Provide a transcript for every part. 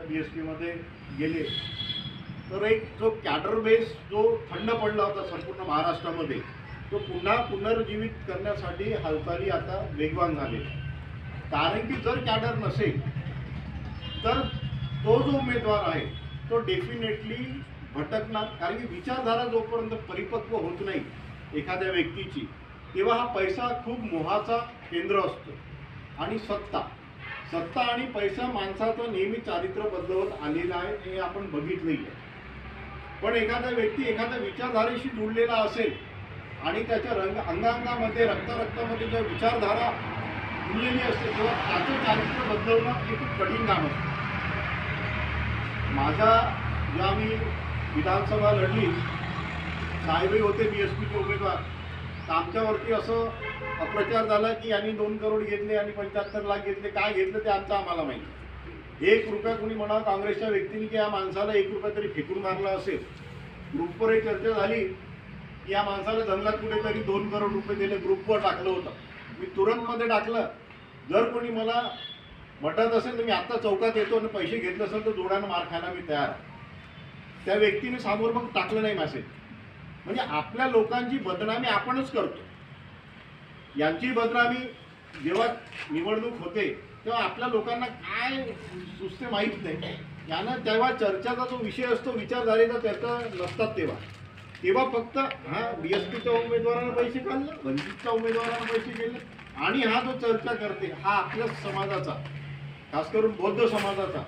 BSP मध्ये गेले तर एक जो कॅडर बेस जो थंड पडला होता संपूर्ण महाराष्ट्रामध्ये तो पुन्हा पुनर्जीवित करण्यासाठी हालचाली आता वेगवान झाले. कारण की जर कॅडर नसेल तर तो जो उमेदवार आहे तो डेफिनेटली भटकणार. कारण की विचारधारा जोपर्यंत परिपक्व होत नाही एखाद्या व्यक्तीची तेव्हा हा पैसा खूप मोहाचा केंद्र असतो. आणि सत्ता आणि पैसा माणसाचं नेहमी चारित्र्य बदलवत आलेलं आहे हे आपण बघितलंही आहे. पण एखादा व्यक्ती एखाद्या विचारधारेशी जुळलेला असेल आणि त्याच्या अंगांगामध्ये रक्तामध्ये ज्या विचारधारा जुळलेली असते तेव्हा त्याचं चारित्र्य बदलवणं हे खूप कठीण काम असतं. माझा जेव्हा मी विधानसभा लढली साहेबही होते BSPचे उमेदवार तर आमच्यावरती असं अप्रचार झाला की यांनी 2 करोड घेतले आणि 75 लाख घेतले. काय घेतलं ते आम्हाला माहिती. 1 रुपया कोणी म्हणावं काँग्रेसच्या व्यक्तीने की या माणसाला 1 रुपया तरी फेकून मारला असेल. ग्रुपवर एक चर्चा झाली की या माणसाला जंगलात कुठेतरी 2 करोड रुपये दिले. ग्रुपवर टाकलं होतं. मी तुरंतमध्ये टाकलं जर कोणी मला म्हटत असेल तर मी आत्ता चौकात येतो आणि पैसे घेतले असेल तर जोड्यानं मार खायला मी तयार. त्या व्यक्तीने समोर मग टाकलं नाही मेसेज. म्हणजे आपल्या लोकांची बदनामी आपणच करतो. यांची बदनामी जेव्हा निवडणूक होते तेव्हा आपल्या लोकांना काय सुचते माहीत नाही. यानं तेव्हा चर्चाचा जो विषय असतो विचारधारेचा चर्चा नसतात तेव्हा फक्त BSPच्या उमेदवारांना पैसे काढले, वंचितच्या उमेदवारांना पैसे गेले आणि हा जो चर्चा करते हा आपल्या समाजाचा खास करून बौद्ध समाजाचा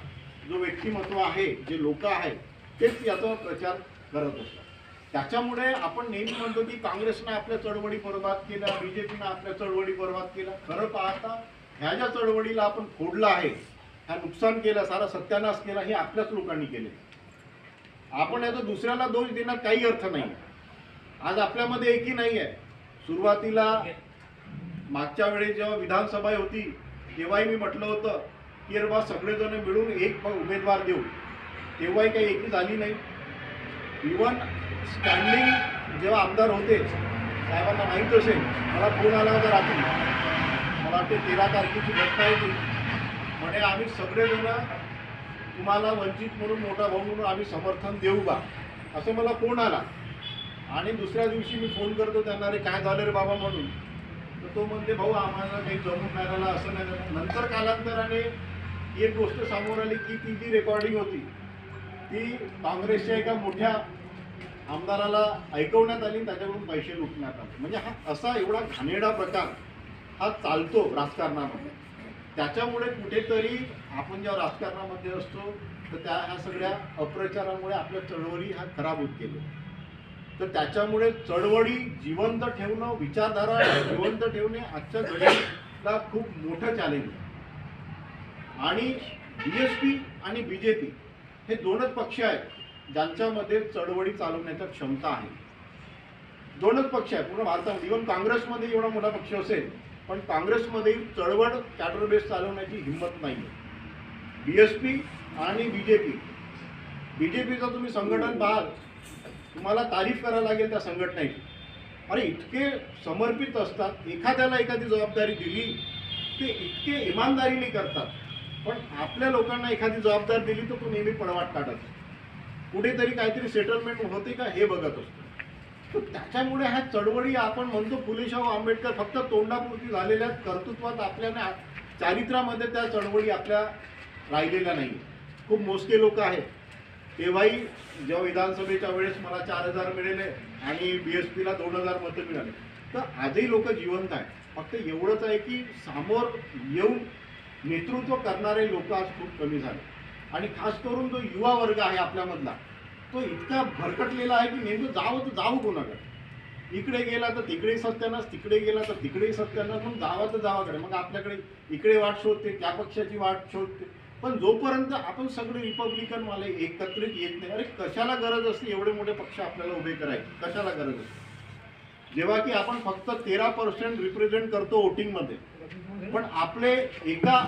जो व्यक्तिमत्व आहे जे लोक आहेत तेच याचा प्रचार करत असतात. त्याच्यामुळे आपण नेहमी म्हणतो की काँग्रेसने आपल्या चळवळी बरबाद केल्या, BJPनं आपल्या चळवळी बरबाद केल्या. खरं पाहता ह्या ज्या चळवळीला आपण फोडलं आहे, ह्या नुकसान केलं, सारा सत्यानाश केला हे आपल्याच लोकांनी केले. आपण याचा दुसऱ्याला दोष देण्यात काही अर्थ नाही. आज आपल्यामध्ये एकही नाही आहे. सुरुवातीला मागच्या वेळेस जेव्हा विधानसभा होती तेव्हाही मी म्हटलं होतं की अरे बा सगळेजण मिळून एक उमेदवार देऊ. तेव्हाही काही एकी झाली नाही. इव्हन स्टँडिंग जेव्हा आमदार होते साहेबांना माहीत असेल मला फोन आला होता रात्री. मला वाटते 13 तारखेची घटना होती. म्हणे आम्ही सगळेजण तुम्हाला वंचित म्हणून मोठा भाऊ म्हणून आम्ही समर्थन देऊ का असं मला फोन आला. आणि दुसऱ्या दिवशी मी फोन करतो त्यांना रे काय झालं रे बाबा म्हणून. तर तो म्हणते भाऊ आम्हाला काही जमून नाही राहिला असं नाही झालं. नंतर कालांतराने एक गोष्ट समोर आली की ती जी रेकॉर्डिंग होती ती काँग्रेसच्या एका मोठ्या आमदाराला ऐकवण्यात आली, त्याच्याकडून पैसे लुटण्यात आले. म्हणजे हा असा एवढा घाणेरडा प्रकार हा चालतो राजकारणामध्ये. त्याच्यामुळे कुठेतरी आपण जेव्हा राजकारणामध्ये असतो तर ह्या सगळ्या अप्रचारामुळे आपल्या चळवळी ह्या खराब होत गेल्या. तर त्याच्यामुळे चळवळी जिवंत ठेवणं, विचारधारा जिवंत ठेवणे आजच्या घडीला खूप मोठं चॅलेंज आहे. आणि BSP आणि BJP हे दोनच पक्ष आहेत ज्यांच्यामध्ये चळवळी चालवण्याची क्षमता आहे. दोनच पक्ष आहेत पूर्ण भारतामध्ये. इव्हन काँग्रेसमध्ये एवढा मोठा पक्ष असेल पण काँग्रेसमध्ये चळवळ कॅडर बेस चालवण्याची हिंमत नाही आहे. BSP आणि BJPचं तुम्ही संघटन पाहाल तुम्हाला तारीफ करायला लागेल त्या संघटनेची. अरे इतके समर्पित असतात. एखाद्याला एखादी जबाबदारी दिली ते इतके इमानदारीने करतात. पण आपल्या लोकांना एखादी जबाबदारी दिली तर तो नेहमी पळवाट काढत कुठेतरी काहीतरी सेटलमेंट होते का हे बघत असतो. तर त्याच्यामुळे ह्या चळवळी आपण म्हणतो फुले शाहू आंबेडकर फक्त तोंडापुरती झालेल्या कर्तृत्वात आपल्या चारित्र्यामध्ये त्या चळवळी आपल्या राहिलेल्या नाही. खूप मोजके लोक आहेत. तेव्हाही जेव्हा विधानसभेच्या वेळेस मला 4000 मिळाले आणि BSPला 2000 मतं मिळाले. तर आजही लोक जिवंत आहेत. फक्त एवढंच आहे की समोर येऊन नेतृत्व करणारे लोक आज खूप कमी झाले. आणि खास करून जो युवा वर्ग आहे आपल्यामधला तो इतका भरकटलेला आहे की नेमकं जावं तर जावं कोणाकडे. इकडे गेला तर तिकडे सत्यानाश, तिकडे गेला तर तिकडेही सत्यानाश. मग जावं तर जावाकडे. मग आपल्याकडे इकडे वाट शोधते, त्या पक्षाची वाट शोधते. पण जोपर्यंत आपण सगळे रिपब्लिकनवाले एकत्रित येत नाही. अरे कशाला गरज असते एवढे मोठे पक्ष आपल्याला उभे करायचे, कशाला गरज असते. जेव्हा की आपण फक्त 13% रिप्रेझेंट करतो वोटिंगमध्ये. पण आपले एका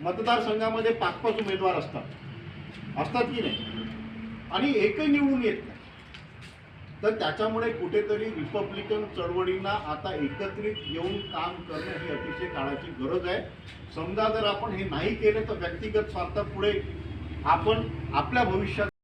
मतदारसंघामध्ये 5-5 उमेदवार असतात की नाही आणि एकही निवडून येत नाही. तर त्याच्यामुळे कुठेतरी रिपब्लिकन चळवळींना आता एकत्रित येऊन काम करणं ही अतिशय काळाची गरज आहे. समजा जर आपण हे नाही केलं तर व्यक्तिगत स्वार्थापुढे आपण आपल्या भविष्यात